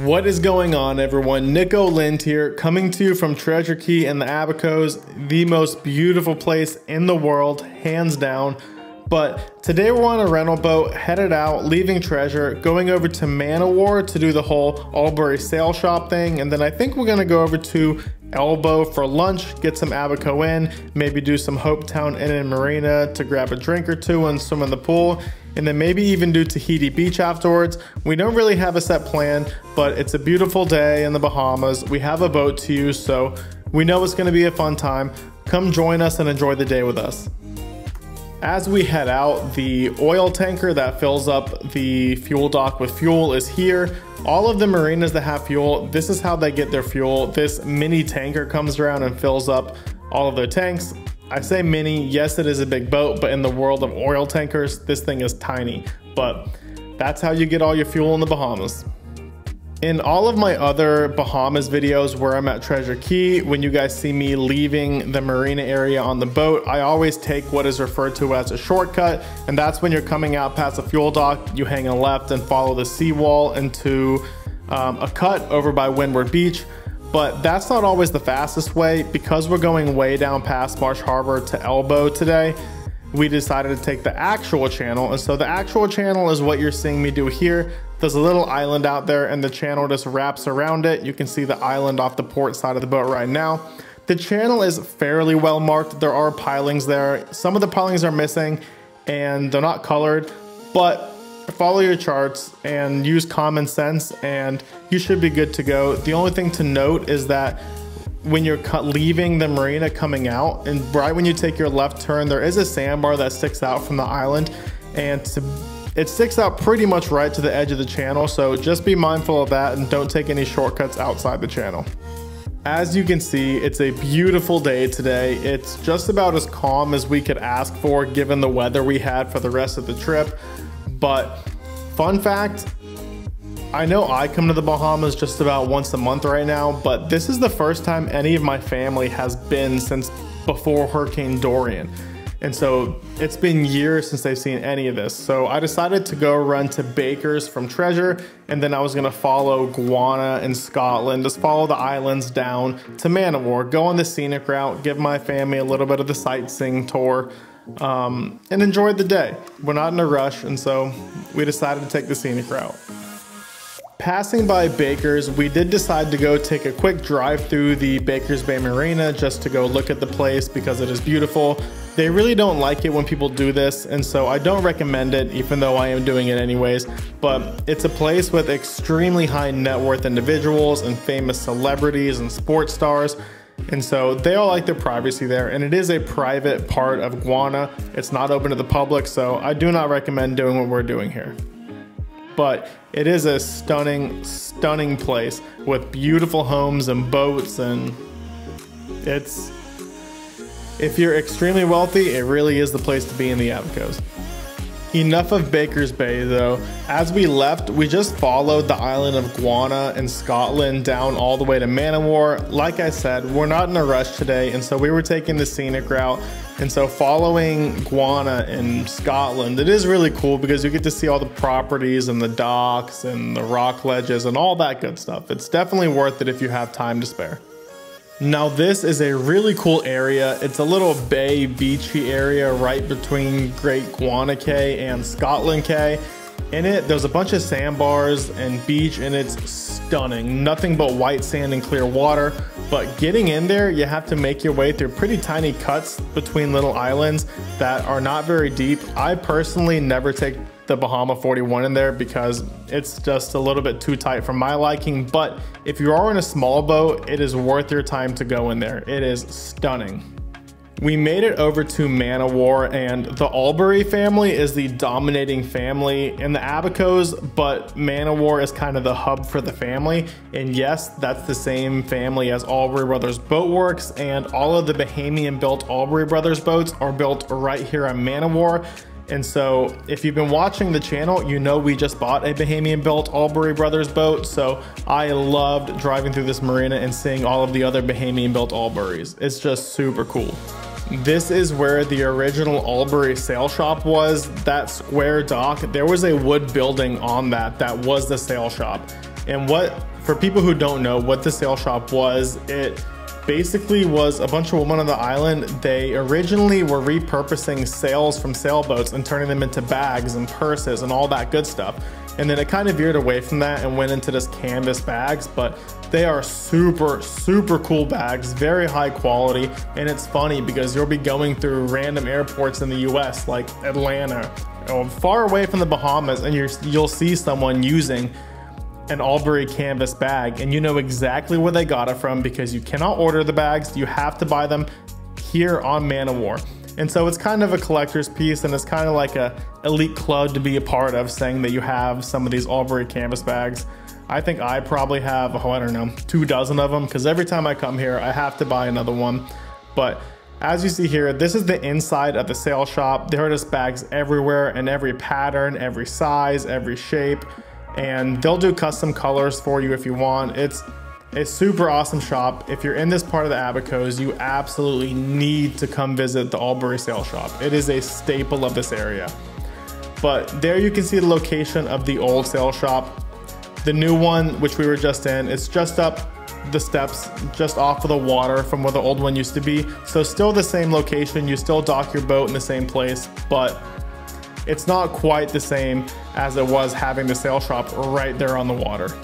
What is going on, everyone? nickolinde here, coming to you from Treasure Cay in the Abacos, the most beautiful place in the world, hands down. But today we're on a rental boat, headed out, leaving Treasure, going over to Manowar to do the whole Albury Sail Shop thing, and then I think we're gonna go over to Elbow for lunch, get some Abaco in, maybe do some Hopetown Inn and Marina to grab a drink or two and swim in the pool, and then maybe even do Tahiti Beach afterwards. We don't really have a set plan, but it's a beautiful day in the Bahamas. We have a boat to use, so we know it's gonna be a fun time. Come join us and enjoy the day with us. As we head out, the oil tanker that fills up the fuel dock with fuel is here. All of the marinas that have fuel, this is how they get their fuel. This mini tanker comes around and fills up all of their tanks. I say mini, yes it is a big boat, but in the world of oil tankers, this thing is tiny. But that's how you get all your fuel in the Bahamas. In all of my other Bahamas videos where I'm at Treasure Cay, when you guys see me leaving the marina area on the boat, I always take what is referred to as a shortcut, and that's when you're coming out past the fuel dock, you hang a left and follow the seawall into a cut over by Windward Beach. But that's not always the fastest way. Because we're going way down past Marsh Harbor to Elbow today, we decided to take the actual channel. And so the actual channel is what you're seeing me do here. There's a little island out there and the channel just wraps around it. You can see the island off the port side of the boat right now. The channel is fairly well marked. There are pilings there. Some of the pilings are missing and they're not colored, but follow your charts and use common sense and you should be good to go. The only thing to note is that when you're leaving the marina coming out, and right when you take your left turn, there is a sandbar that sticks out from the island, and it sticks out pretty much right to the edge of the channel, so just be mindful of that and don't take any shortcuts outside the channel. As you can see, it's a beautiful day today. It's just about as calm as we could ask for given the weather we had for the rest of the trip. But fun fact, I know I come to the Bahamas just about once a month right now, but this is the first time any of my family has been since before Hurricane Dorian. And so it's been years since they've seen any of this. So I decided to go run to Baker's from Treasure, and then I was gonna follow Guana in Scotland, just follow the islands down to Manowar, go on the scenic route, give my family a little bit of the sightseeing tour, and enjoy the day. We're not in a rush, and so we decided to take the scenic route. Passing by Baker's, we did decide to go take a quick drive through the Baker's Bay Marina just to go look at the place because it is beautiful. They really don't like it when people do this, and so I don't recommend it, even though I am doing it anyways. But it's a place with extremely high net worth individuals and famous celebrities and sports stars. And so they all like their privacy there, and it is a private part of Guana. It's not open to the public, so I do not recommend doing what we're doing here. But it is a stunning, stunning place with beautiful homes and boats, and if you're extremely wealthy, it really is the place to be in the Abacos. Enough of Baker's Bay though. As we left, we just followed the island of Guana in Scotland down all the way to Manowar. Like I said, we're not in a rush today, and so we were taking the scenic route. And so following Guana in Scotland, it is really cool because you get to see all the properties and the docks and the rock ledges and all that good stuff. It's definitely worth it if you have time to spare. Now this is a really cool area. It's a little bay beachy area right between Great Guana Cay and Scotland Cay. In it, there's a bunch of sandbars and beach, and it's stunning. Nothing but white sand and clear water. But getting in there, you have to make your way through pretty tiny cuts between little islands that are not very deep. I personally never take the Bahama 41 in there because it's just a little bit too tight for my liking. But if you are in a small boat, it is worth your time to go in there. It is stunning. We made it over to Man-O-War, and the Albury family is the dominating family in the Abacos, but Man-O-War is kind of the hub for the family. And yes, that's the same family as Albury Brothers Boat Works, and all of the Bahamian built Albury Brothers boats are built right here on Man-O-War. And so if you've been watching the channel, you know we just bought a Bahamian built Albury Brothers boat. So I loved driving through this marina and seeing all of the other Bahamian built Alburys. It's just super cool. This is where the original Albury Sail Shop was. That square dock, there was a wood building on that was the sail shop. And for people who don't know what the sail shop was, it basically was a bunch of women on the island. They originally were repurposing sails from sailboats and turning them into bags and purses and all that good stuff. And then it kind of veered away from that and went into just canvas bags, but they are super, super cool bags, very high quality. And it's funny because you'll be going through random airports in the US like Atlanta, or far away from the Bahamas, and you'll see someone using an Albury canvas bag, and you know exactly where they got it from because you cannot order the bags. You have to buy them here on Man-O-War. And so it's kind of a collector's piece, and it's kind of like a elite club to be a part of, saying that you have some of these Albury canvas bags. I think I probably have, oh, I don't know, 2 dozen of them, because every time I come here, I have to buy another one. But as you see here, this is the inside of the sail shop. There are just bags everywhere in every pattern, every size, every shape. And they'll do custom colors for you if you want. It's a super awesome shop. If you're in this part of the Abacos, you absolutely need to come visit the Albury Sail Shop. It is a staple of this area. But there you can see the location of the old sail shop. The new one, which we were just in, it's just up the steps, just off of the water from where the old one used to be. So still the same location, you still dock your boat in the same place, but it's not quite the same as it was having the sail shop right there on the water.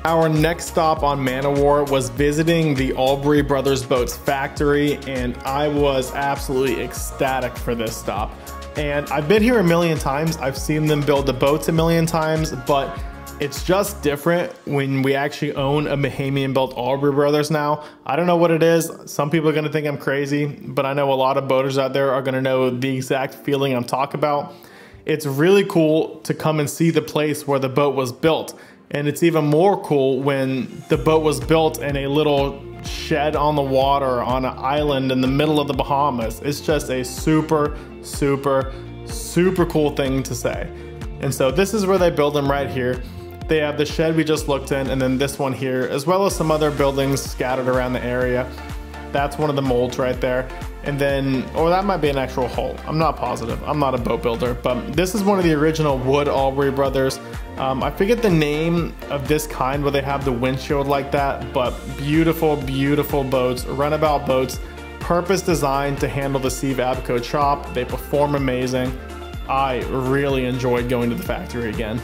Our next stop on Man-O-War was visiting the Albury Brothers Boats factory, and I was absolutely ecstatic for this stop. And I've been here a million times. I've seen them build the boats a million times, but it's just different when we actually own a Bahamian built Albury Brothers now. I don't know what it is. Some people are gonna think I'm crazy, but I know a lot of boaters out there are gonna know the exact feeling I'm talking about. It's really cool to come and see the place where the boat was built. And it's even more cool when the boat was built in a little shed on the water on an island in the middle of the Bahamas. It's just a super, super, super cool thing to say. And so this is where they build them right here. They have the shed we just looked in, and then this one here, as well as some other buildings scattered around the area. That's one of the molds right there. And then, or that might be an actual hull. I'm not positive. I'm not a boat builder, but this is one of the original wood Albury Brothers. I forget the name of this kind where they have the windshield like that, but beautiful, beautiful boats, runabout boats, purpose designed to handle the Sea of Abaco chop. They perform amazing. I really enjoyed going to the factory again.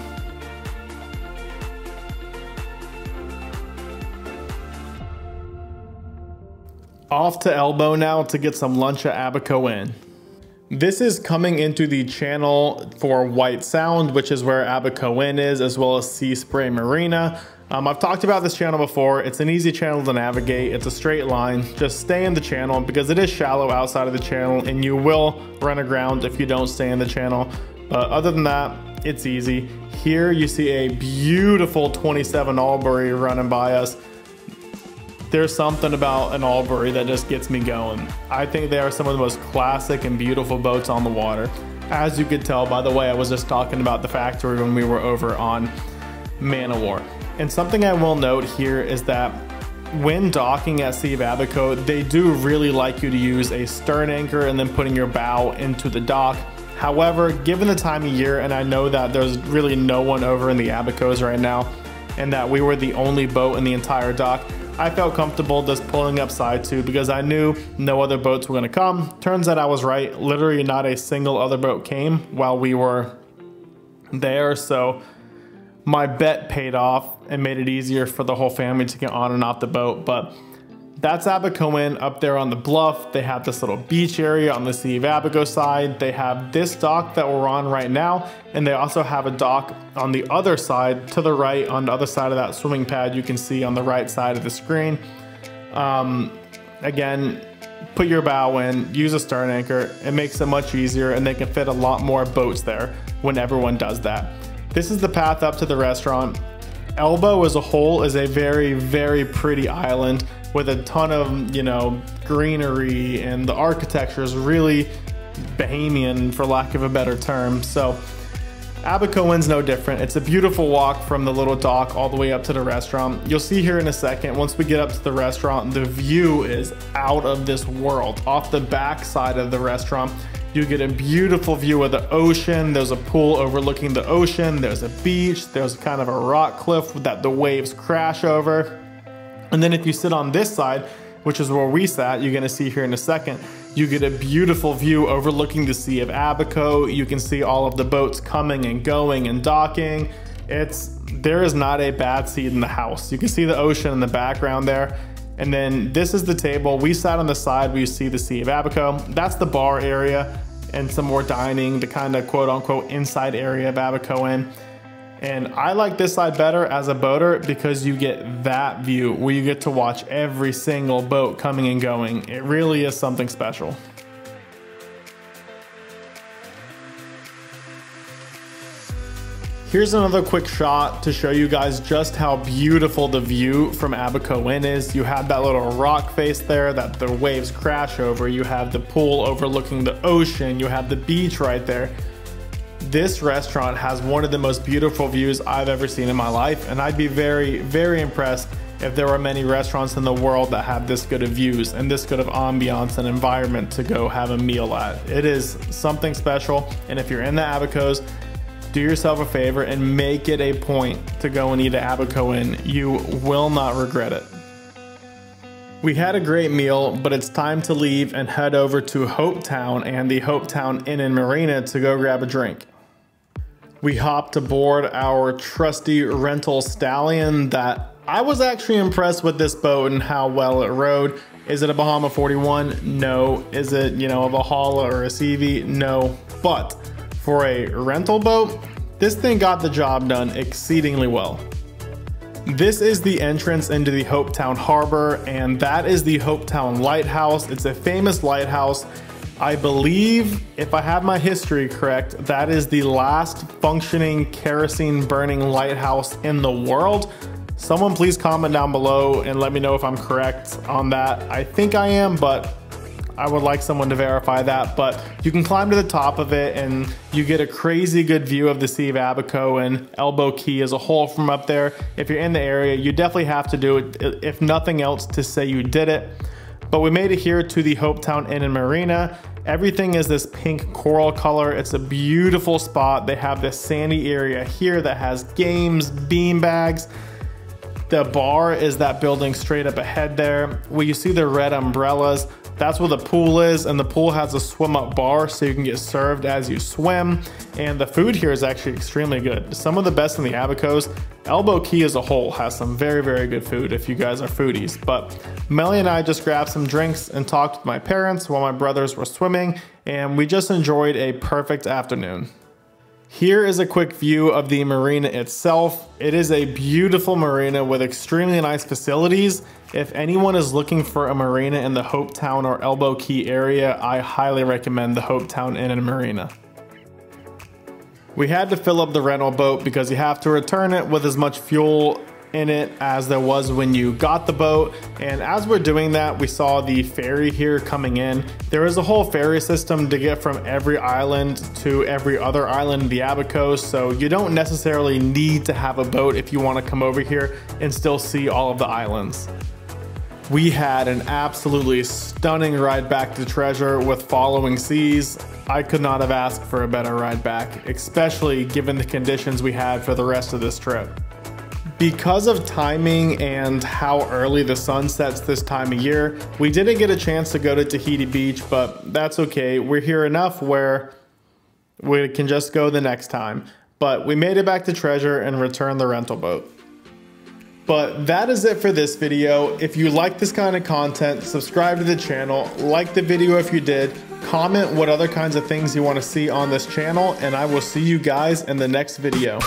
Off to Elbow now to get some lunch at Abaco Inn. This is coming into the channel for White Sound, which is where Abaco Inn is, as well as Sea Spray Marina. I've talked about this channel before. It's an easy channel to navigate. It's a straight line. Just stay in the channel because it is shallow outside of the channel and you will run aground if you don't stay in the channel. But other than that, it's easy. Here you see a beautiful 27 Albury running by us. There's something about an Albury that just gets me going. I think they are some of the most classic and beautiful boats on the water. As you could tell by the way I was just talking about the factory when we were over on Man-O-War. And something I will note here is that when docking at Sea of Abaco, they do really like you to use a stern anchor and then putting your bow into the dock. However, given the time of year, and I know that there's really no one over in the Abacos right now, and that we were the only boat in the entire dock, I felt comfortable just pulling up side to because I knew no other boats were gonna come. Turns out I was right. Literally not a single other boat came while we were there. So my bet paid off and made it easier for the whole family to get on and off the boat. But that's Abaco Inn up there on the bluff. They have this little beach area on the Sea of Abaco side. They have this dock that we're on right now, and they also have a dock on the other side to the right, on the other side of that swimming pad you can see on the right side of the screen. Again, put your bow in, use a stern anchor. It makes it much easier, and they can fit a lot more boats there when everyone does that. This is the path up to the restaurant. Elbow as a whole is a very, very pretty island with a ton of, you know, greenery, and the architecture is really Bahamian, for lack of a better term. So Abaco's no different. It's a beautiful walk from the little dock all the way up to the restaurant. You'll see here in a second, once we get up to the restaurant, the view is out of this world. Off the back side of the restaurant, you get a beautiful view of the ocean. There's a pool overlooking the ocean. There's a beach. There's kind of a rock cliff that the waves crash over. And then if you sit on this side, which is where we sat, you're gonna see here in a second, you get a beautiful view overlooking the Sea of Abaco. You can see all of the boats coming and going and docking. There is not a bad seat in the house. You can see the ocean in the background there. And then this is the table. We sat on the side where you see the Sea of Abaco. That's the bar area and some more dining, the kind of quote unquote inside area of Abaco Inn. And I like this side better as a boater because you get that view where you get to watch every single boat coming and going. It really is something special. Here's another quick shot to show you guys just how beautiful the view from Abaco Inn is. You have that little rock face there that the waves crash over. You have the pool overlooking the ocean. You have the beach right there. This restaurant has one of the most beautiful views I've ever seen in my life, and I'd be very, very impressed if there were many restaurants in the world that have this good of views and this good of ambiance and environment to go have a meal at. It is something special, and if you're in the Abacos, do yourself a favor and make it a point to go and eat at Abaco Inn. You will not regret it. We had a great meal, but it's time to leave and head over to Hopetown and the Hopetown Inn and Marina to go grab a drink. We hopped aboard our trusty rental stallion that I was actually impressed with this boat and how well it rode. Is it a Bahama 41? No. Is it, you know, a Valhalla or a CV? No. But for a rental boat, this thing got the job done exceedingly well. This is the entrance into the Hopetown Harbor, and that is the Hopetown Lighthouse. It's a famous lighthouse. I believe, if I have my history correct, that is the last functioning kerosene burning lighthouse in the world. Someone please comment down below and let me know if I'm correct on that. I think I am, but I would like someone to verify that. But you can climb to the top of it and you get a crazy good view of the Sea of Abaco and Elbow Cay as a whole from up there. If you're in the area, you definitely have to do it, if nothing else, to say you did it. But we made it here to the Hopetown Inn and Marina. Everything is this pink coral color. It's a beautiful spot. They have this sandy area here that has games, bean bags. The bar is that building straight up ahead there. Where you see the red umbrellas, that's where the pool is, and the pool has a swim up bar so you can get served as you swim. And the food here is actually extremely good. Some of the best in the Abacos. Elbow Cay as a whole has some very, very good food if you guys are foodies. But Melly and I just grabbed some drinks and talked with my parents while my brothers were swimming, and we just enjoyed a perfect afternoon. Here is a quick view of the marina itself. It is a beautiful marina with extremely nice facilities. If anyone is looking for a marina in the Hopetown or Elbow Cay area, I highly recommend the Hopetown Inn and Marina. We had to fill up the rental boat because you have to return it with as much fuel in it as there was when you got the boat. And as we're doing that, we saw the ferry here coming in. There is a whole ferry system to get from every island to every other island in the Abacos, so you don't necessarily need to have a boat if you want to come over here and still see all of the islands. We had an absolutely stunning ride back to Treasure with following seas. I could not have asked for a better ride back, especially given the conditions we had for the rest of this trip. Because of timing and how early the sun sets this time of year, we didn't get a chance to go to Tahiti Beach, but that's okay. We're here enough where we can just go the next time. But we made it back to Treasure and returned the rental boat. But that is it for this video. If you like this kind of content, subscribe to the channel, like the video if you did, comment what other kinds of things you want to see on this channel, and I will see you guys in the next video.